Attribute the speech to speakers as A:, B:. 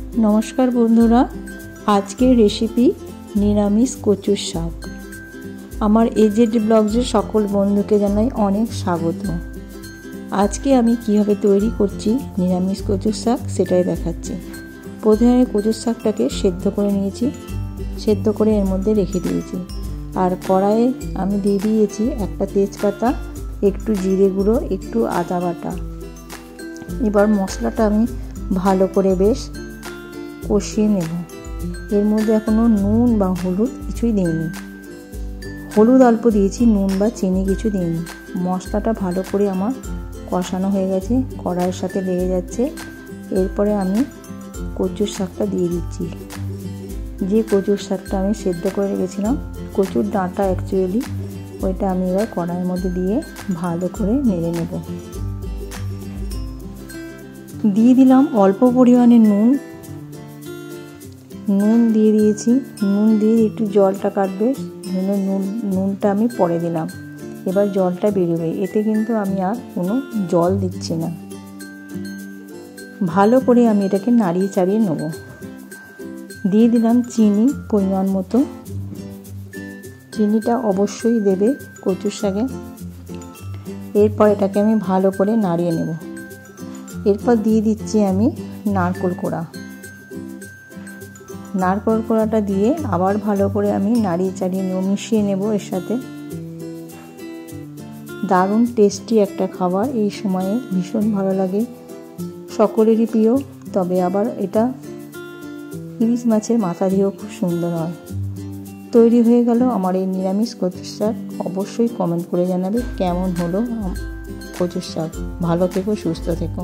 A: नमस्कार बंधुरा आजकेर रेसिपि निरामिष कचुर शाक। आमार एजेड ब्लग्सের सकल बंधुके जानाई अनेक स्वागत। आज के आमी किभाबे तैरी करछि निरामिष कचुर शाक सेटाई देखाच्छि। प्रथमे कचुर शाकटाके सेদ্ধ करे निয়েছি, सेদ্ধ करे एर मধ্যে रेखे दिয়েছি और कड़ाइए आमी दिए दिएছি একটা তেজপাতা, একটু জিরে গুঁড়ো, একটু আদা বাটা। এবার মশলাটা আমি ভালো করে বেশ কষিয়ে নেব। এর মধ্যে এখনো নুন বা হলুদ কিছুই দিইনি, হলুদ অল্প দিয়েছি, নুন বা চিনি কিছু দিইনি। মশলাটা ভালো করে আমার কষানো হয়ে গেছে, কড়াইয়ের সাথে লেগে যাচ্ছে। এরপরে আমি কচুর শাকটা দিয়ে দিচ্ছি। যে কচুর শাকটা আমি সেদ্ধ করে রেখেছিলাম, কচুর ডাঁটা অ্যাকচুয়ালি, ওইটা আমি এবার কড়াইয়ের মধ্যে দিয়ে ভালো করে নেড়ে নেব। দিয়ে দিলাম অল্প পরিমাণে নুন, নুন দিয়ে দিয়েছি। নুন দিয়ে একটু জলটা কাটবে, নুনটা আমি পরে দিলাম। এবার জলটা বেরোবে, এতে কিন্তু আমি আর কোনো জল দিচ্ছি না। ভালো করে আমি এটাকে নাড়িয়ে চাড়িয়ে নেব। দিয়ে দিলাম চিনি পরিমাণ মতো। চিনিটা অবশ্যই দেবে কচুর শাকে। এরপর এটাকে আমি ভালো করে নাড়িয়ে নেব। এরপর দিয়ে দিচ্ছি আমি নারকেল কোড়া। নারকেল কোড়াটা দিয়ে আবার ভালো করে আমি নাড়িয়ে চাড়িয়ে নেব, মিশিয়ে নেব এর সাথে। দারুণ টেস্টি একটা খাবার, এই সময়ে ভীষণ ভালো লাগে, সকলেরই প্রিয়। তবে আবার এটা ইলিশ মাছের মাথা দিয়েও খুব সুন্দর হয়। তৈরি হয়ে গেল আমার এই নিরামিষ কচুর শাক। অবশ্যই কমেন্ট করে জানাবে কেমন হলো কচুর শাক। ভালো থেকো, সুস্থ থেকো।